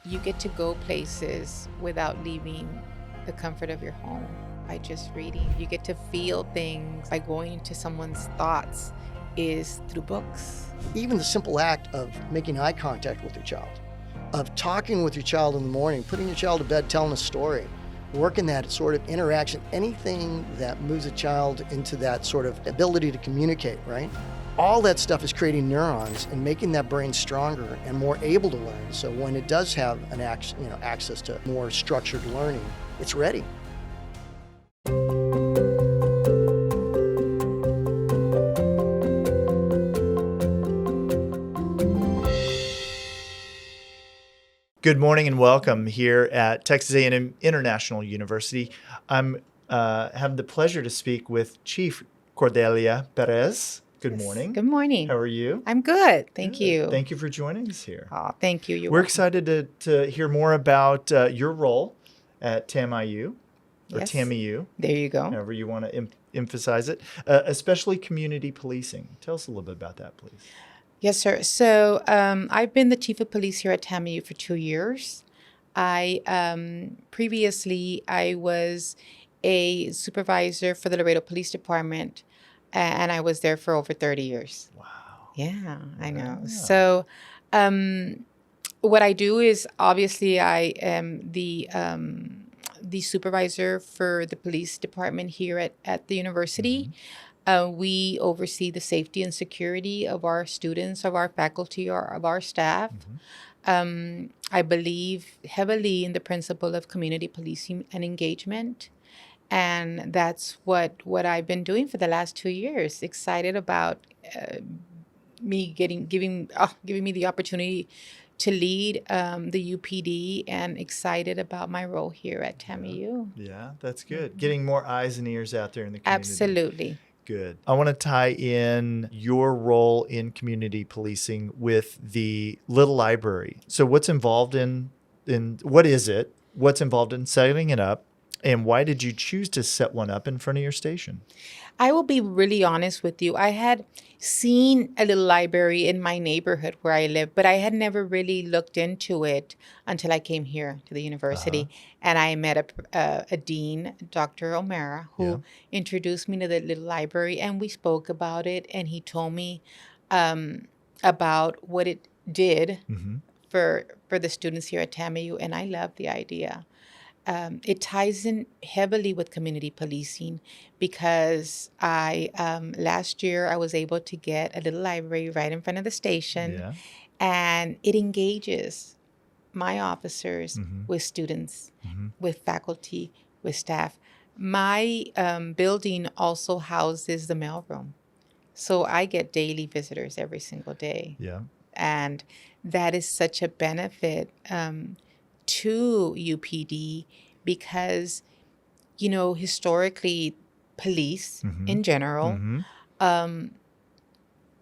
You get to go places without leaving the comfort of your home by just reading. You get to feel things by going into someone's thoughts is through books. Even the simple act of making eye contact with your child, of talking with your child in the morning, putting your child to bed, telling a story, working that sort of interaction, anything that moves a child into that sort of ability to communicate, right? All that stuff is creating neurons and making that brain stronger and more able to learn. So when it does have an access to more structured learning, it's ready. Good morning and welcome here at Texas A&M International University. I'm have the pleasure to speak with Chief Cordelia Perez. Good morning. Good morning. How are you? I'm good. Thank you. Thank you for joining us here. Oh, thank you. We're excited to hear more about your role at TAMIU, or Yes. TAMIU, There you go. however you want to emphasize it, especially community policing. Tell us a little bit about that, please. Yes, sir. So I've been the chief of police here at TAMIU for 2 years. Previously I was a supervisor for the Laredo Police Department, and I was there for over 30 years. Wow. Yeah, I know. Yeah. So what I do is obviously I am the supervisor for the police department here at the university. We oversee the safety and security of our students, of our faculty, or of our staff. I believe heavily in the principle of community policing and engagement. And that's what I've been doing for the last 2 years. Excited about me giving me the opportunity to lead the UPD, and excited about my role here at TAMIU. Yeah, that's good. Getting more eyes and ears out there in the community. Absolutely. Good. I want to tie in your role in community policing with the Little Library. So what's involved in what is it? What's involved in setting it up? And why did you choose to set one up in front of your station? I will be really honest with you. I had seen a little library in my neighborhood where I live, but I had never really looked into it until I came here to the university. And I met a dean, Dr. O'Mara, who introduced me to the little library, and we spoke about it. And he told me about what it did for the students here at TAMIU, and I love the idea. It ties in heavily with community policing because last year I was able to get a little library right in front of the station, and it engages my officers with students, with faculty, with staff. My building also houses the mailroom, so I get daily visitors every single day. Yeah. And that is such a benefit to UPD because, historically, police in general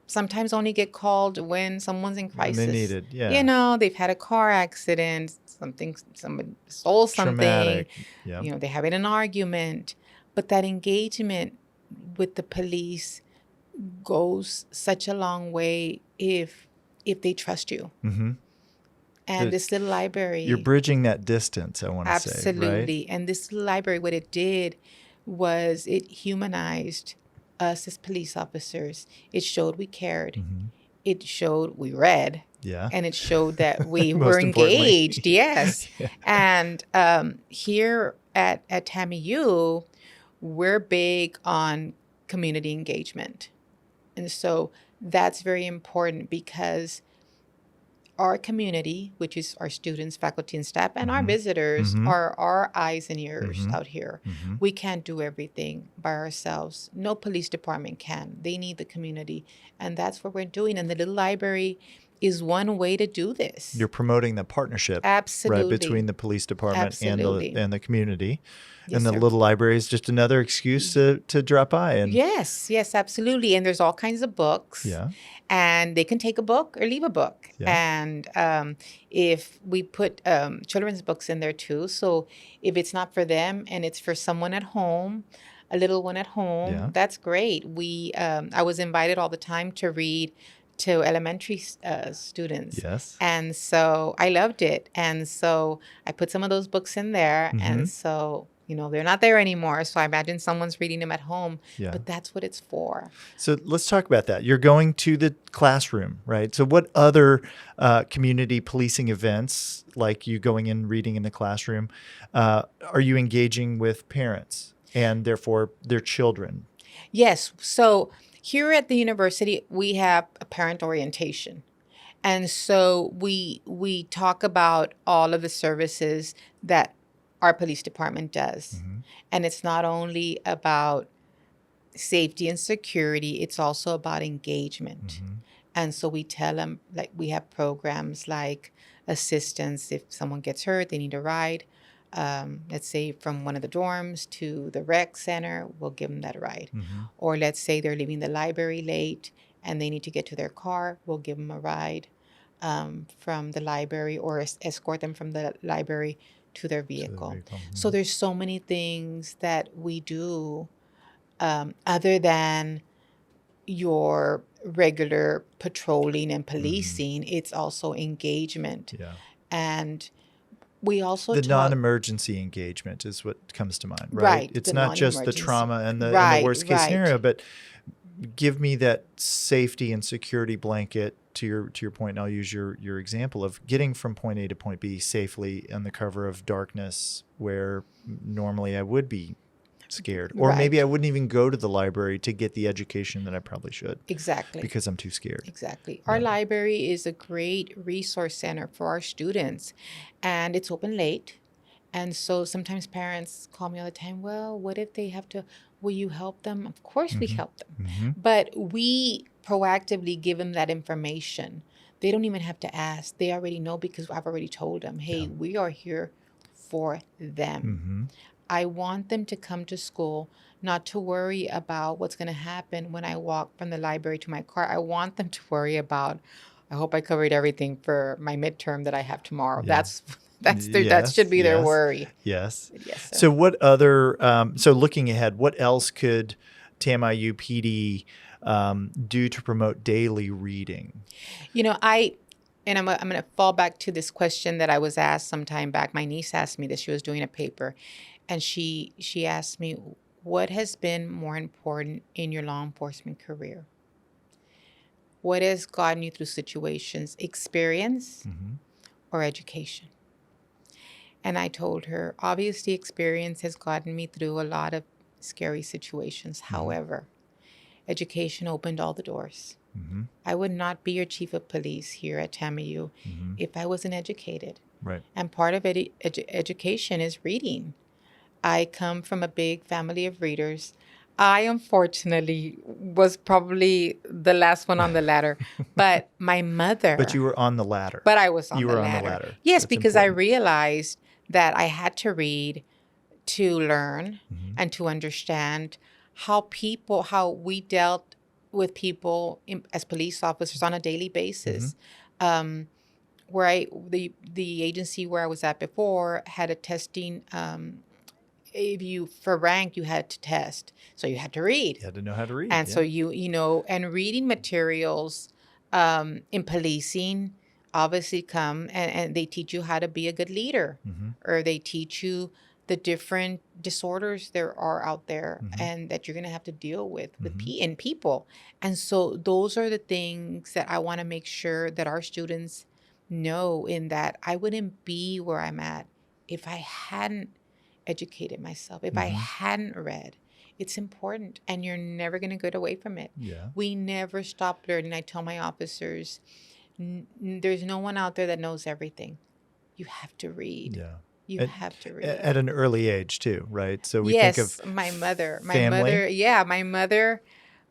sometimes only get called when someone's in crisis. When they need it, yeah. They've had a car accident, somebody stole something, Traumatic. Yeah. they're having an argument. But that engagement with the police goes such a long way if they trust you. And this little library. You're bridging that distance, I want to say. Absolutely. Right? And this little library, what it did was it humanized us as police officers. It showed we cared. It showed we read. Yeah. And it showed that we Most were importantly. engaged. Yes. And here at TAMIU, we're big on community engagement. And so that's very important because our community, which is our students, faculty, and staff, and our visitors are our eyes and ears out here. We can't do everything by ourselves. No police department can. They need the community. And that's what we're doing. And the little library is one way to do this. You're promoting the partnership Absolutely. right between the police department Absolutely. and the community. Yes, and the sir. little library is just another excuse to drop by. And Yes, absolutely. And there's all kinds of books. Yeah. And they can take a book or leave a book. Yeah. And if we put children's books in there too, so if it's not for them and it's for someone at home, a little one at home, Yeah. that's great. I was invited all the time to read to elementary students. Yes. And so I loved it. And so I put some of those books in there. Mhm. And so, they're not there anymore. So I imagine someone's reading them at home. Yeah. But that's what it's for. So let's talk about that. You're going to the classroom, right? So what other community policing events, like you going in reading in the classroom, are you engaging with parents and therefore their children? Yes. So here at the university, we have a parent orientation. And so we talk about all of the services that our police department does. Mhm. And it's not only about safety and security, it's also about engagement. Mhm. And so we tell them, like, we have programs like assistance if someone gets hurt, they need a ride. Let's say from one of the dorms to the rec center, we'll give them that ride. Mhm. Or let's say they're leaving the library late and they need to get to their car, we'll give them a ride from the library, or escort them from the library to their vehicle. vehicle. So there's so many things that we do other than your regular patrolling and policing. It's also engagement. Yeah. And we also The talk, non-emergency engagement is what comes to mind, right? Right, It's the not just the non-emergency. trauma and the Right, worst case right. scenario, but give me that safety and security blanket to your point. And I'll use your example of getting from point A to point B safely on the cover of darkness, where normally I would be scared, or Right. maybe I wouldn't even go to the library to get the education that I probably should exactly. because I'm too scared. Exactly. Our Yeah. library is a great resource center for our students, and it's open late. And so sometimes parents call me all the time, well, what if they have to, will you help them? Of course we help them. Mhm. But we proactively give them that information. They don't even have to ask. They already know because I've already told them, hey, we are here for them. Mhm. I want them to come to school, not to worry about what's going to happen when I walk from the library to my car. I want them to worry about, I hope I covered everything for my midterm that I have tomorrow. Yeah. That should be their Yes. worry. Yes. Yes, sir. So what other, so looking ahead, what else could TAMIU PD do to promote daily reading? I'm going to fall back to this question that I was asked some time back. My niece asked me this. She was doing a paper, and she asked me, what has been more important in your law enforcement career? What has gotten you through situations? Experience Mhm. or education? And I told her, obviously, experience has gotten me through a lot of scary situations. However, education opened all the doors. Mhm. I would not be your chief of police here at TAMIU Mhm. if I wasn't educated. Right. And part of education is reading. I come from a big family of readers. I, unfortunately, was probably the last one on the ladder. But my mother... But you were on the ladder. But I was on You the were ladder. on the ladder. Yes, That's because I important. realized that I had to read to learn Mhm. and to understand how we dealt with people as police officers on a daily basis. Where the agency where I was at before had a testing. For rank, you had to test, so you had to read. You had to know how to read. And yeah. so and reading materials in policing obviously come and they teach you how to be a good leader, Mhm. or they teach you the different disorders there are out there and that you're going to have to deal with in people. And so those are the things that I want to make sure that our students know, in that I wouldn't be where I'm at if I hadn't educated myself, if I hadn't read. It's important, and you're never going to get away from it. Yeah. We never stop learning. I tell my officers, there's no one out there that knows everything. You have to read. Yeah. You At- have to read. At an early age too, right? So we Yes, think of my mother. family. My mother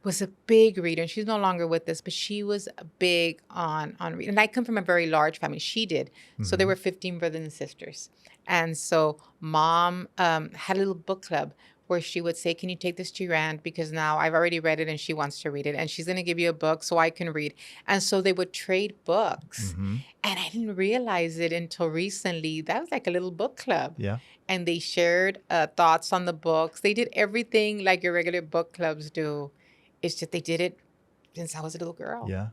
was a big reader. She's no longer with us, but she was big on reading. And I come from a very large family. She did. So there were 15 brothers and sisters. And so mom had a little book club where she would say, can you take this to your aunt? Because now I've already read it and she wants to read it. And she's going to give you a book so I can read. And so they would trade books. Mhm. And I didn't realize it until recently. That was like a little book club. Yeah. And they shared thoughts on the books. They did everything like your regular book clubs do. It's just they did it since I was a little girl. Yeah.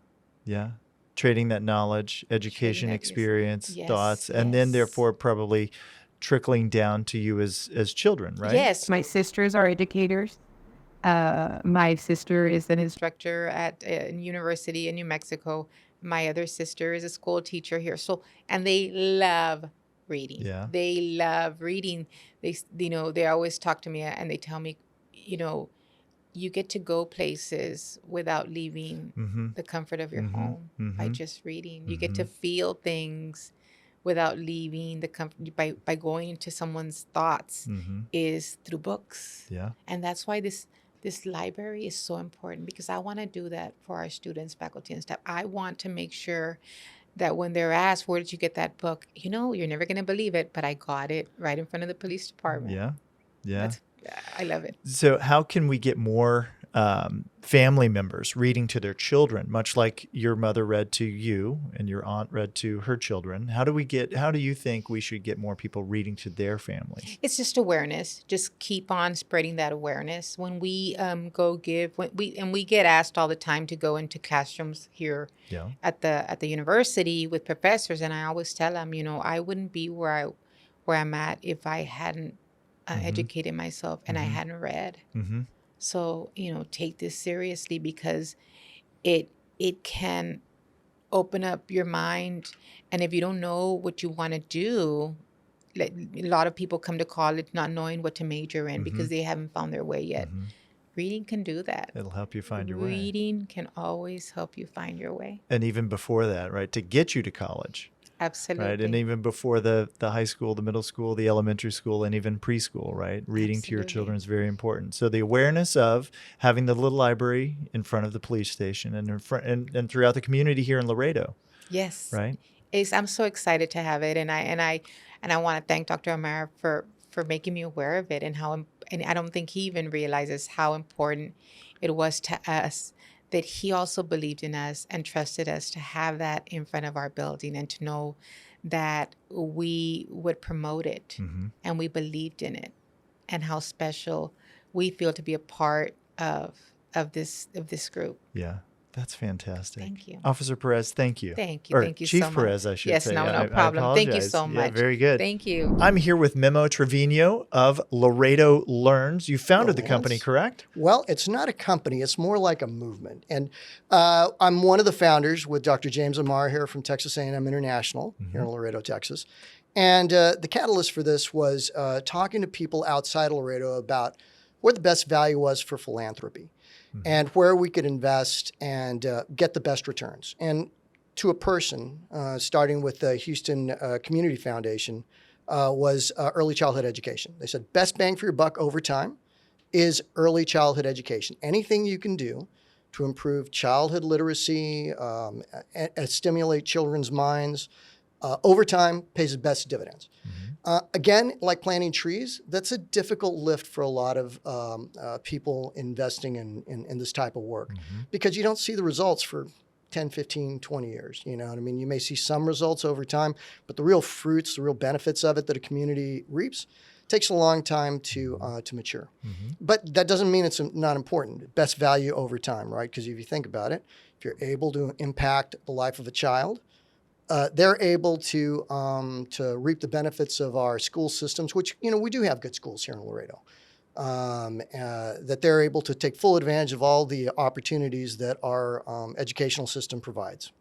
Yeah. Trading that knowledge, education, that experience, yes, thoughts, and then yes. therefore probably trickling down to you as children, right? Yes. My sisters are educators. My sister is an Instructor at a university in New Mexico. My other sister is a school teacher here. So, and they love reading. Yeah. They love reading. They always talk to me and they tell me, you get to go places without leaving the comfort of your home by just reading. You get to feel things without leaving the comfort by going into someone's thoughts is through books. Yeah. And that's why this library is so important, because I want to do that for our students, faculty, and staff. I want to make sure that when they're asked, where did you get that book? You're never going to believe it, but I got it right in front of the police department. Yeah. Yeah. I love it. So how can we get more family members reading to their children, much like your mother read to you and your aunt read to her children? How do you think we should get more people reading to their families? It's just awareness. Just keep on spreading that awareness. When we we get asked all the time to go into classrooms here at the university with professors, and I always tell them, I wouldn't be where I'm at if I hadn't educated myself and I hadn't read. So, take this seriously, because it can open up your mind. And if you don't know what you want to do, like, a lot of people come to college not knowing what to major in because they haven't found their way yet. Reading can do that. It'll help you find your way. Reading can always help you find your way. And even before that, right, to get you to college. Absolutely. Right. And even before the high school, the middle school, the elementary school, and even preschool, right? Reading to your children is very important. So the awareness of having the little library in front of the police station and and throughout the community here in Laredo. Yes. Right. I'm so excited to have it, and I want to thank Dr. O'Mara for making me aware of it, and I don't think he even realizes how important it was to us that he also believed in us and trusted us to have that in front of our building, and to know that we would promote it and we believed in it, and how special we feel to be a part of this group. Yeah. That's fantastic. Thank you. Officer Perez, thank you. Thank you. Or Thank you Chief so much. Perez, I should say. Yes, no I problem. Thank you apologize. so much. Yeah, very good. Thank you. I'm here with Memo Treviño of Laredo Learns. You founded the company, correct? Well, it's not a company. It's more like a movement. And I'm one of the founders with Dr. James Amar here from Texas A&M International here in Laredo, Texas. And the catalyst for this was talking to people outside of Laredo about where the best value was for philanthropy and where we could invest and get the best returns. And to a person, starting with the Houston Community Foundation, was early childhood education. They said best bang for your buck over time is early childhood education. Anything you can do to improve childhood literacy, stimulate children's minds, over time pays the best dividends. Again, like planting trees, that's a difficult lift for a lot of people investing in this type of work because you don't see the results for 10, 15, 20 years. You know what I mean? You may see some results over time, but the real fruits, the real benefits of it that a community reaps takes a long time to mature. But that doesn't mean it's not important. Best value over time, right? Because if you think about it, if you're able to impact the life of a child, they're able to reap the benefits of our school systems, which, we do have good schools here in Laredo, that they're able to take full advantage of all the opportunities that our educational system provides.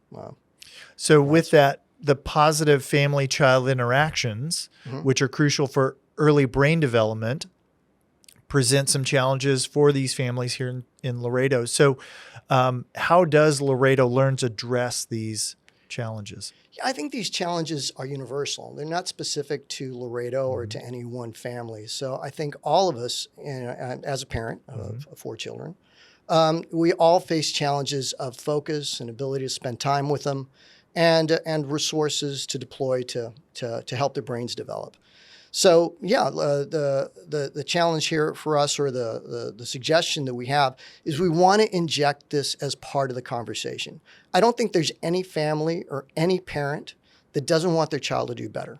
So with that, the positive family-child interactions, which are crucial for early brain development, present some challenges for these families here in Laredo. So how does Laredo Learns address these challenges? I think these challenges are universal. They're not specific to Laredo or to any one family. So I think all of us, as a parent of 4 children, we all face challenges of focus and ability to spend time with them, and resources to deploy to help their brains develop. So yeah, the challenge here for us, or the suggestion that we have, is we want to inject this as part of the conversation. I don't think there's any family or any parent that doesn't want their child to do better,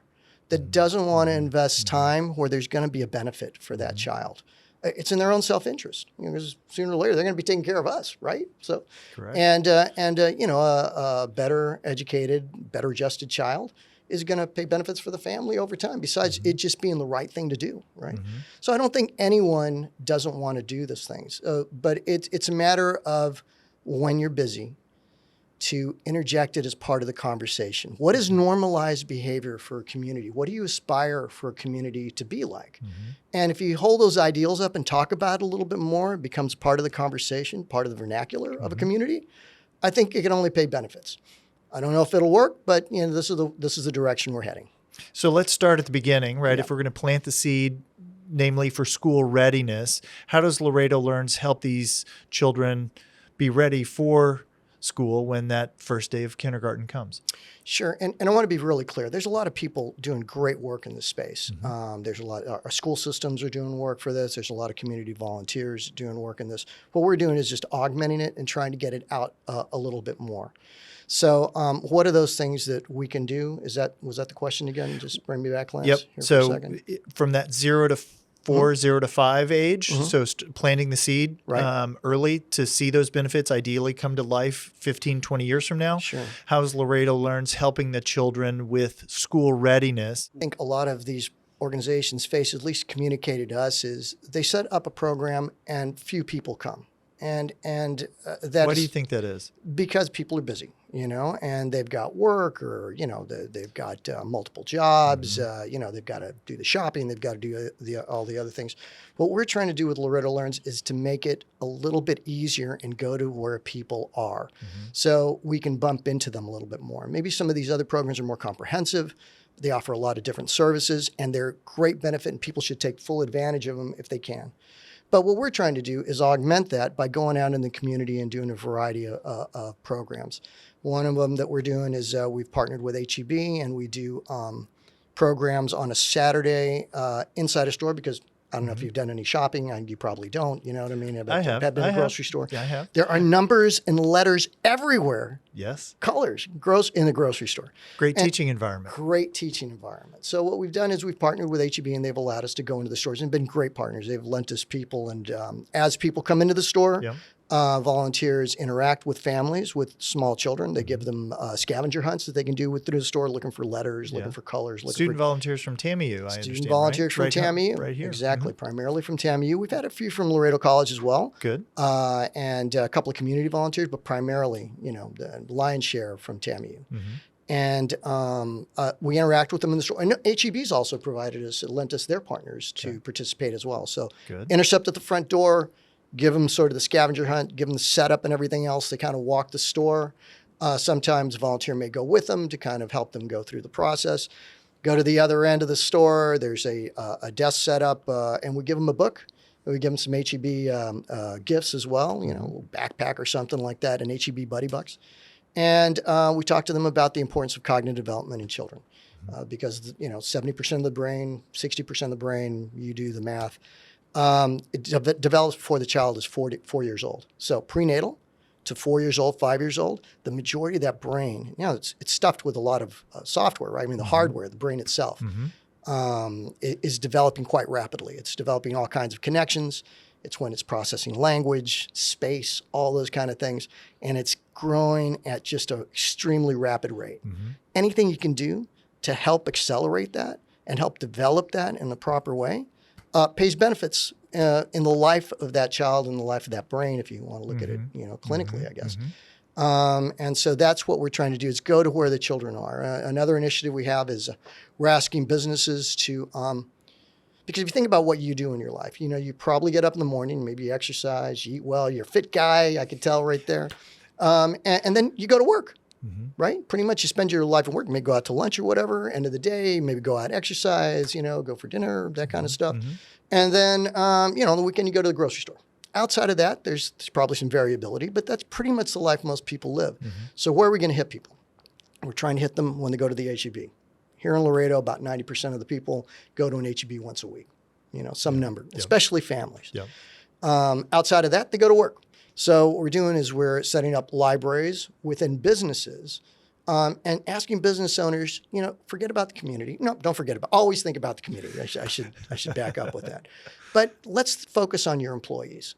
that doesn't want to invest time where there's going to be a benefit for that child. It's in their own self-interest. Because sooner or later they're going to be taking care of us, right? So, Correct. and a better educated, better adjusted child is going to pay benefits for the family over time, besides it just being the right thing to do, right? So I don't think anyone doesn't want to do these things, but it's a matter of, when you're busy, to interject it as part of the conversation. What is normalized behavior for a community? What do you aspire for a community to be like? And if you hold those ideals up and talk about it a little bit more, it becomes part of the conversation, part of the vernacular of a community, I think it can only pay benefits. I don't know if it'll work, but this is the direction we're heading. So let's start at the beginning, right? Yeah. If we're going to plant the seed, namely for school readiness, how does Laredo Learns help these children be ready for school when that first day of kindergarten comes? Sure, and I want to be really clear. There's a lot of people doing great work in this space. There's a lot. Our school systems are doing work for this. There's a lot of community volunteers doing work in this. What we're doing is just augmenting it and trying to get it out a little bit more. So, what are those things that we can do? Was that the question again? Just bring me back, Lance. Yep. Here for a So second. from that 0 to 4, 0 to 5 age, so planting the seed Right. early to see those benefits ideally come to life 15, 20 years from now. Sure. How's Laredo Learns helping the children with school readiness? I think a lot of these organizations face, at least communicated to us, is they set up a program and few people come. And that Why do is you think that is? because people are busy, and they've got work, or, they've got multiple jobs, they've got to do the shopping, they've got to do all the other things. What we're trying to do with Laredo Learns is to make it a little bit easier and go to where people are, so we can bump into them a little bit more. Maybe some of these other programs are more comprehensive. They offer a lot of different services, and they're great benefit, and people should take full advantage of them if they can. But what we're trying to do is augment that by going out in the community and doing a variety of programs. One of them that we're doing is we've partnered with HEB, and we do programs on a Saturday inside a store, because I don't know if you've done any shopping, and you probably don't, you know what I mean? I have. Been in a grocery store. Yeah, I have. There are numbers and letters everywhere, Yes. colors, in the grocery store. Great teaching environment. Great teaching environment. So what we've done is we've partnered with HEB, and they've allowed us to go into the stores and been great partners. They've lent us people, and as people come into the store, Yep. Volunteers interact with families with small children. They give them scavenger hunts that they can do through the store, looking for letters, looking for colors, looking Student for volunteers from TAMIU, I understand. student volunteers from right? TAMIU. Right here. Exactly, primarily from TAMIU. We've had a few from Laredo College as well. Good. And a couple of community volunteers, but primarily, the lion's share from TAMIU. And we interact with them in the store. And HEB's also lent us their partners to participate as well. So Good. intercept at the front door, give them sort of the scavenger hunt, give them the setup and everything else. They kind of walk the store. Sometimes a volunteer may go with them to kind of help them go through the process. Go to the other end of the store. There's a desk set up, and we give them a book. We give them some HEB gifts as well, a backpack or something like that, and HEB Buddy Bucks. And we talk to them about the importance of cognitive development in children, because 70% of the brain, 60% of the brain, you do the math, it develops before the child is 4 years old. So prenatal to 4 years old, 5 years old, the majority of that brain, it's stuffed with a lot of software, right? I mean, the hardware, the brain itself, is developing quite rapidly. It's developing all kinds of connections. It's when it's processing language, space, all those kind of things. And it's growing at just an extremely rapid rate. Anything you can do to help accelerate that and help develop that in the proper way pays benefits in the life of that child and the life of that brain, if you want to look at it, clinically, I guess. And so that's what we're trying to do, is go to where the children are. Another initiative we have is we're asking businesses to, because if you think about what you do in your life, you probably get up in the morning, maybe you exercise, you eat well, you're a fit guy, I can tell right there. And then you go to work. Right? Pretty much you spend your life at work, maybe go out to lunch or whatever, end of the day, maybe go out exercise, go for dinner, that kind of stuff. And then, on the weekend you go to the grocery store. Outside of that, there's probably some variability, but that's pretty much the life most people live. So where are we going to hit people? We're trying to hit them when they go to the HEB. Here in Laredo, about 90% of the people go to an HEB once a week, some number, especially families. Outside of that, they go to work. So what we're doing is we're setting up libraries within businesses And asking business owners, forget about the community. No, don't forget about. Always think about the community. I should back up with that. But let's focus on your employees.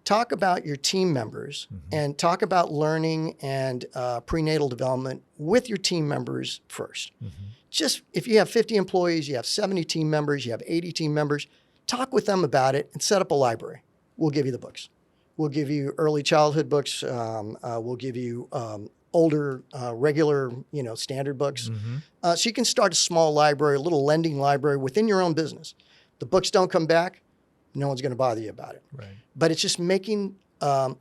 Talk about your team members and talk about learning and prenatal development with your team members first. Just if you have 50 employees, you have 70 team members, you have 80 team members, talk with them about it and set up a library. We'll give you the books. We'll give you early childhood books. We'll give you older, regular, standard books. So you can start a small library, a little lending library within your own business. The books don't come back, no one's going to bother you about it. Right. But it's just making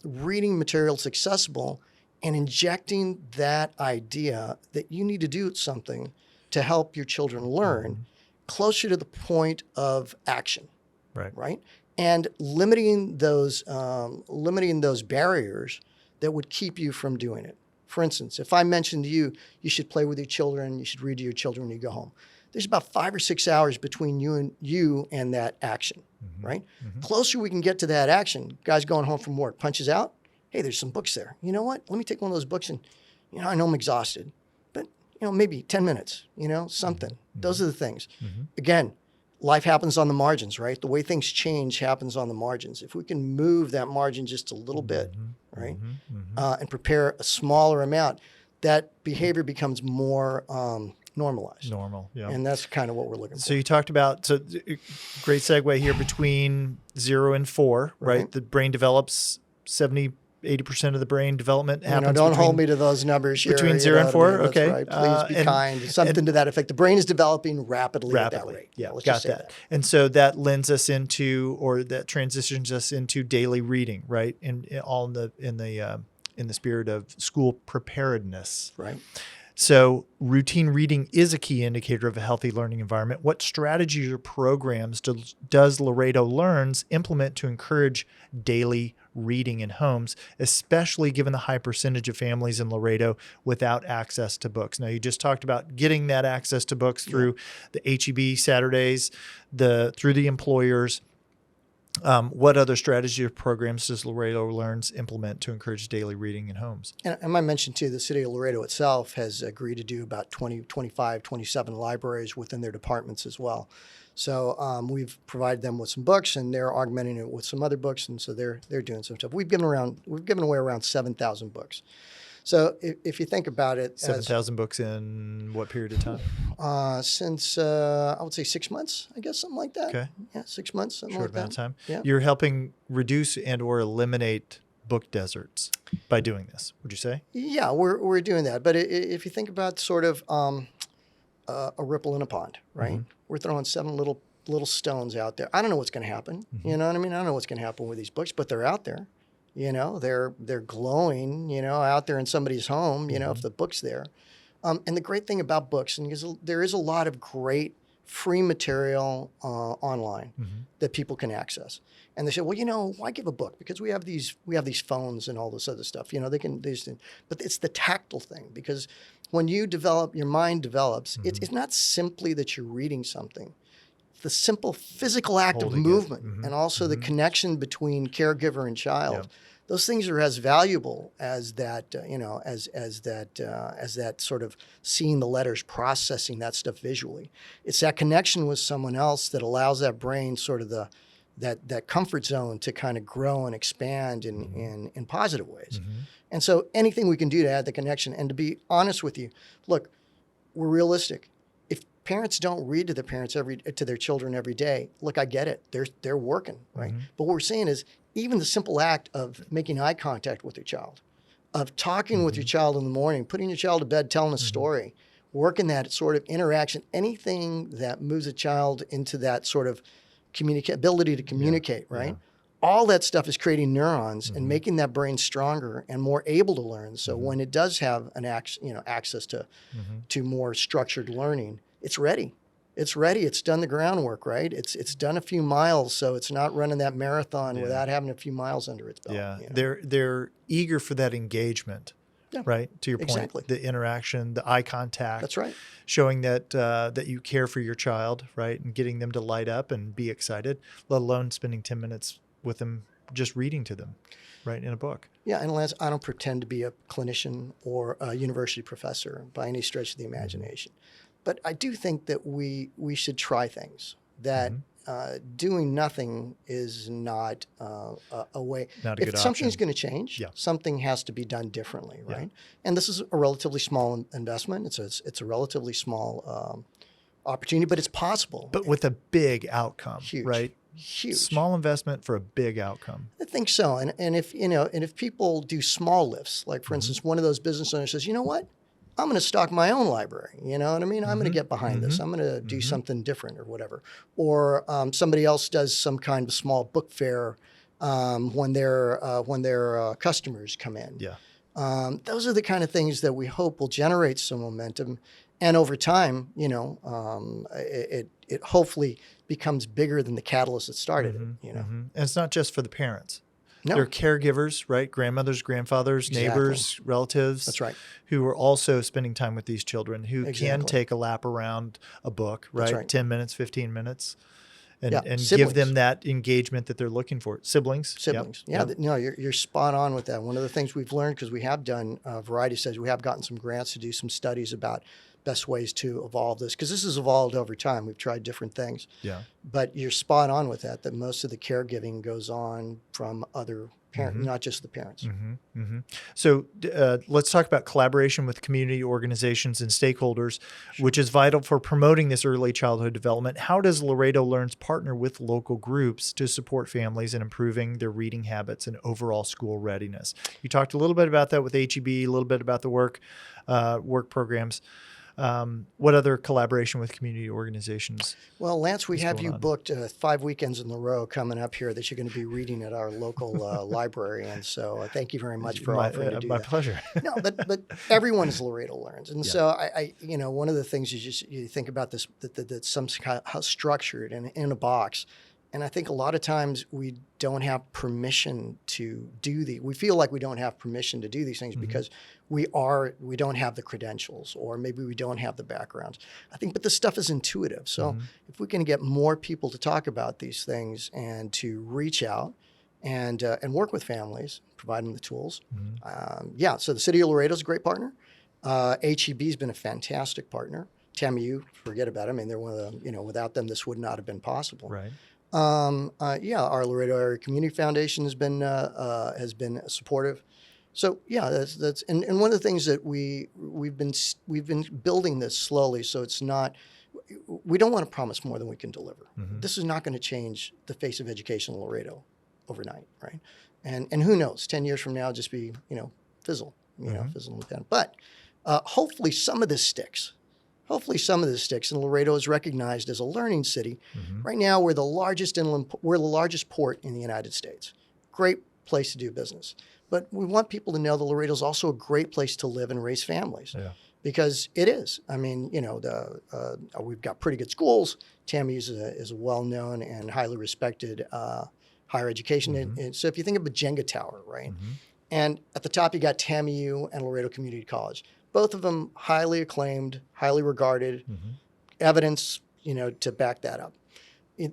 reading materials accessible and injecting that idea that you need to do something to help your children learn closer to the point of action. Right. And limiting those barriers that would keep you from doing it. For instance, if I mentioned to you, you should play with your children, you should read to your children when you go home. There's about 5 or 6 hours between you and that action, right? Closer we can get to that action, guy's going home from work, punches out, hey, there's some books there. You know what? Let me take one of those books and, I know I'm exhausted, but, maybe 10 minutes, something. Those are the things. Again, life happens on the margins, right? The way things change happens on the margins. If we can move that margin just a little bit, right, and prepare a smaller amount, that behavior becomes more normalized. Normal, yeah. And that's kind of what we're looking for. So you talked about, great segue here between 0 and 4, right? The brain develops 80% of the brain development happens. Don't hold me to those numbers here. Between 0 and 4, that's okay. Right. Please be kind. Something to that effect. The brain is developing rapidly at that rate. Yeah, let's got just say that. And so that lends us into, or that transitions us into daily reading, right? And all in the spirit of school preparedness. Right. So routine reading is a key indicator of a healthy learning environment. What strategies or programs does Laredo Learns implement to encourage daily reading in homes, especially given the high percentage of families in Laredo without access to books? Now, you just talked about getting that access to books through the HEB Saturdays, through the employers. What other strategy or programs does Laredo Learns implement to encourage daily reading in homes? And I might mention, too, the city of Laredo itself has agreed to do about 20, 25, 27 libraries within their departments as well. So we've provided them with some books, and they're augmenting it with some other books, and so they're doing some stuff. We've given away around 7,000 books. So if you think about it, 7,000 books in what period of time? Since I would say 6 months, I guess, something like that. Okay. Yeah, 6 months, something Short like that. amount of time. Yeah. You're helping reduce and or eliminate book deserts by doing this, would you say? Yeah, we're doing that. But if you think about sort of a ripple in a pond, right? We're throwing 7 little stones out there. I don't know what's going to happen. You know what I mean? I don't know what's going to happen with these books, but they're out there. They're glowing, out there in somebody's home, if the book's there. And the great thing about books, and there is a lot of great free material online that people can access. And they say, well, why give a book? Because we have these phones and all this other stuff. But it's the tactile thing, because when you develop, your mind develops, it's not simply that you're reading something. The simple physical act of movement and also the connection between caregiver and child, those things are as valuable as that, as that sort of seeing the letters, processing that stuff visually. It's that connection with someone else that allows that brain sort of that comfort zone to kind of grow and expand in positive ways. And so anything we can do to add the connection, and to be honest with you, look, we're realistic. Parents don't read to their children every day. Look, I get it. They're working, right? But what we're saying is, even the simple act of making eye contact with your child, of talking with your child in the morning, putting your child to bed, telling a story, working that sort of interaction, anything that moves a child into that sort of ability to communicate, right? Yeah. All that stuff is creating neurons and making that brain stronger and more able to learn. So when it does have access to more structured learning, it's ready. It's ready. It's done the groundwork, right? It's done a few miles, so it's not running that marathon without having a few miles under its belt. Yeah, they're eager for that engagement, right? To your point, exactly. The interaction, the eye contact. That's right. Showing that that you care for your child, right, and getting them to light up and be excited. Let alone spending 10 minutes with them just reading to them, right, in a book. Yeah, and Lance, I don't pretend to be a clinician or a university professor by any stretch of the imagination. But I do think that we should try things, that doing nothing is not a way. Not a If good something's option. going to change, Yeah. something has to be done differently, Yeah. right? And this is a relatively small investment. It's a relatively small opportunity, but it's possible. But with a big outcome, Huge. right? Huge. Small investment for a big outcome. I think so. And if people do small lifts, like for instance, one of those business owners says, you know what? I'm going to stock my own library. You know what I mean? I'm going to get behind this. I'm going to do something different or whatever. Or somebody else does some kind of small book fair when their customers come in. Yeah. Those are the kind of things that we hope will generate some momentum. And over time, it hopefully becomes bigger than the catalyst that started it. And it's not just for the parents. No. They're caregivers, right? Grandmothers, grandfathers, neighbors, relatives. That's right. Who are also spending time with these children who can Exactly. take a lap around a book, right? That's right. 10 minutes, 15 minutes. And give Siblings. them that engagement that they're looking for. Siblings. Siblings. Yep. Yeah. No, you're spot on with that. One of the things we've learned, because we have done a variety of studies, we have gotten some grants to do some studies about best ways to evolve this, because this has evolved over time. We've tried different things. Yeah. But you're spot on with that most of the caregiving goes on from other parents, not just the parents. So let's talk about collaboration with community organizations and stakeholders, which is vital for promoting this early childhood development. How does Laredo Learns partner with local groups to support families in improving their reading habits and overall school readiness? You talked a little bit about that with HEB, a little bit about the work programs. What other collaboration with community organizations? Well, Lance, we have going you on? booked 5 weekends in a row coming up here that you're going to be reading at our local library. And so thank you very much for offering to do my that. pleasure. No, but everyone is Laredo Learns. And so I one of the things is you think about this, that somehow structured and in a box. And I think a lot of times we don't have permission to we feel like we don't have permission to do these things because we don't have the credentials, or maybe we don't have the backgrounds. I think, but this stuff is intuitive. So if we can get more people to talk about these things and to reach out and work with families, provide them the tools. So the City of Laredo is a great partner. HEB has been a fantastic partner. TAMIU, forget about it. I mean, they're one of the, without them, this would not have been possible. Right. Our Laredo Area Community Foundation has been supportive. So that's and one of the things that we've been building this slowly. So it's not, we don't want to promise more than we can deliver. This is not going to change the face of education in Laredo overnight, right? And who knows, 10 years from now, it'll just be fizzle down. But hopefully some of this sticks. And Laredo is recognized as a learning city. Right now, we're the largest port in the United States. Great place to do business. But we want people to know that Laredo is also a great place to live and raise families. Yeah. Because it is. I mean, we've got pretty good schools. TAMIU is a well-known and highly respected higher education. And so if you think of a Jenga tower, right? And at the top, you got TAMIU and Laredo Community College. Both of them highly acclaimed, highly regarded, evidence, to back that up.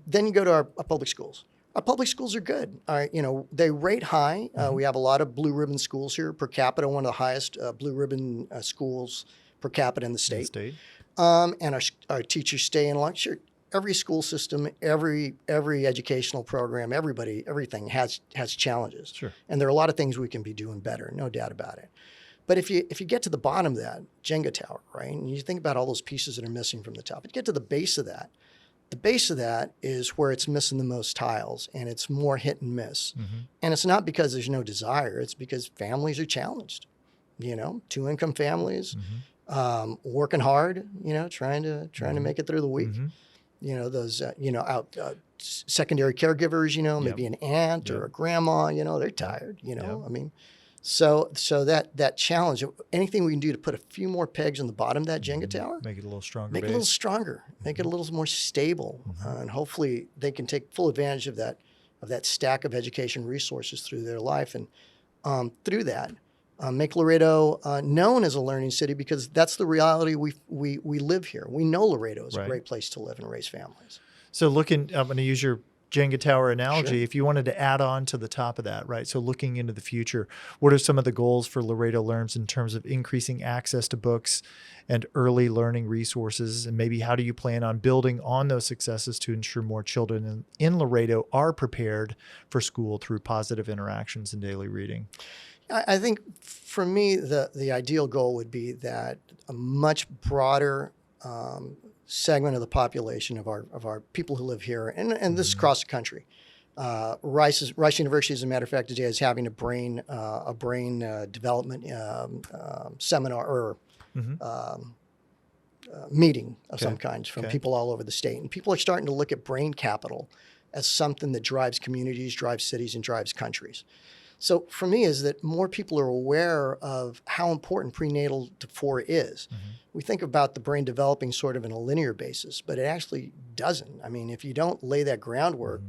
Then you go to our public schools. Our public schools are good. All right, they rate high. We have a lot of blue ribbon schools here per capita, one of the highest blue ribbon schools per capita in the state. And our teachers stay in long. Sure, every school system, every educational program, everything has challenges. Sure. And there are a lot of things we can be doing better, no doubt about it. But if you get to the bottom of that Jenga tower, right, and you think about all those pieces that are missing from the top, you get to the base of that. The base of that is where it's missing the most tiles, and it's more hit and miss. And it's not because there's no desire; it's because families are challenged. 2-income families, working hard. Trying to make it through the week. Those secondary caregivers. Maybe an aunt or a grandma. They're tired. I mean. So that challenge, anything we can do to put a few more pegs on the bottom of that Jenga tower, make it a little stronger. Make it a little stronger, make it a little more stable, and hopefully they can take full advantage of that stack of education resources through their life, and through that, make Laredo known as a learning city, because that's the reality we live here. We know Laredo is a great place to live and raise families. So I'm going to use your Jenga tower analogy, Sure. if you wanted to add on to the top of that, right? So looking into the future, what are some of the goals for Laredo Learns in terms of increasing access to books and early learning resources? And maybe how do you plan on building on those successes to ensure more children in Laredo are prepared for school through positive interactions and daily reading? I think for me, the ideal goal would be that a much broader segment of the population of our people who live here, and this is across the country. Rice University, as a matter of fact, today is having a brain development seminar or meeting of some kind from people all over the state, and people are starting to look at brain capital as something that drives communities, drives cities, and drives countries. So for me is that more people are aware of how important prenatal to 4 is. We think about the brain developing sort of in a linear basis, but it actually doesn't. I mean, if you don't lay that groundwork,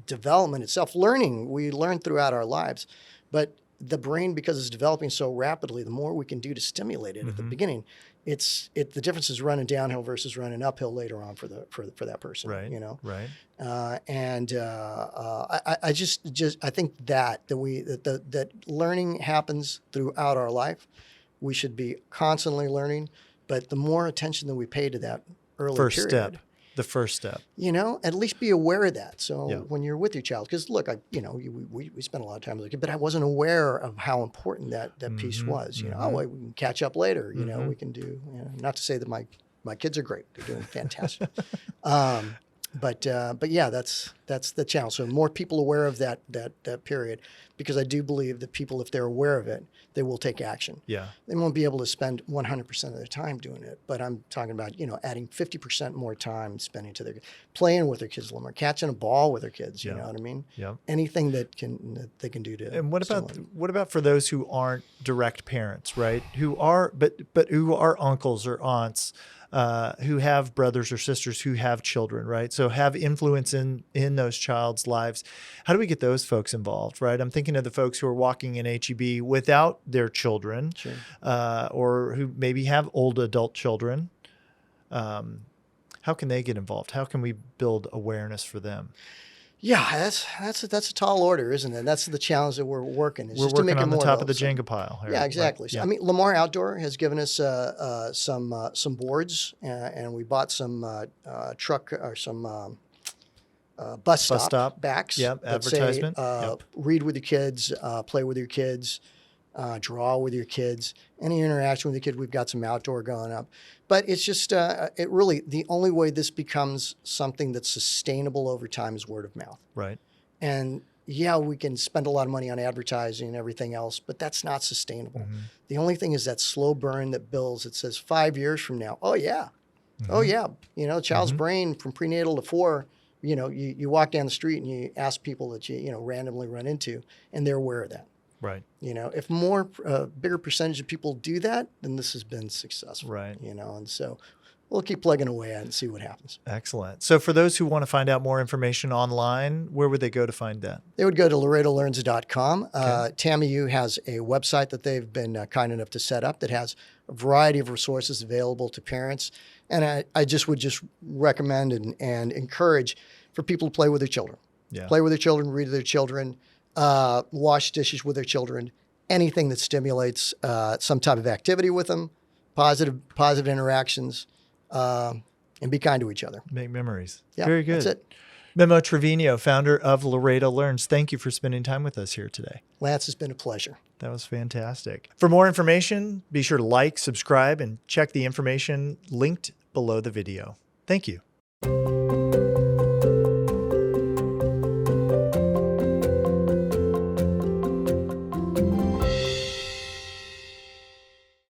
development itself, learning, we learn throughout our lives, but the brain, because it's developing so rapidly, the more we can do to stimulate it at the beginning, the difference is running downhill versus running uphill later on for that person. Right. Right. I think that learning happens throughout our life. We should be constantly learning, but the more attention that we pay to that early period, the first step, at least be aware of that. So when you're with your child, because look, we spent a lot of time with a kid, but I wasn't aware of how important that piece was. We can catch up later. We can do. Not to say that my kids are great; they're doing fantastic. But yeah, that's the challenge. So more people aware of that period, because I do believe that people, if they're aware of it, they will take action. Yeah. They won't be able to spend 100% of their time doing it, but I'm talking about, adding 50% more time spending to playing with their kids a little more, catching a ball with their kids, you know what I mean? Yeah. Anything that they can do to. And what about for those who aren't direct parents, right? Who are, but who are uncles or aunts, who have brothers or sisters who have children, right? So have influence in those child's lives. How do we get those folks involved, right? I'm thinking of the folks who are walking in HEB without their children, or who maybe have old adult children. How can they get involved? How can we build awareness for them? Yeah, that's a tall order, isn't it? That's the challenge that we're working. We're working on the top of the Jenga pile. Yeah, exactly. Right? So, I mean, Lamar Outdoor has given us some boards, and we bought some truck or some bus stop backs. Yep, advertisement. Say, read with your kids, play with your kids, draw with your kids. Any interaction with the kid, we've got some outdoor going up. But it's just, it really, the only way this becomes something that's sustainable over time is word of mouth. Right. And yeah, we can spend a lot of money on advertising and everything else, but that's not sustainable. The only thing is that slow burn that builds. It says 5 years from now, oh yeah, child's brain from prenatal to 4, you walk down the street and you ask people that you randomly run into, and they're aware of that. Right. If bigger percentage of people do that, then this has been successful. Right. And so we'll keep plugging away at it and see what happens. Excellent. So for those who want to find out more information online, where would they go to find that? They would go to LaredoLearns.com. TAMIU has a website that they've been kind enough to set up that has a variety of resources available to parents. And I would just recommend and encourage for people to play with their children. Yeah. Play with their children, read to their children, wash dishes with their children, anything that stimulates some type of activity with them, positive interactions, and be kind to each other. Make memories. Yeah, very good. That's it. Memo Treviño, founder of Laredo Learns. Thank you for spending time with us here today. Lance, it's been a pleasure. That was fantastic. For more information, be sure to like, subscribe, and check the information linked below the video. Thank you.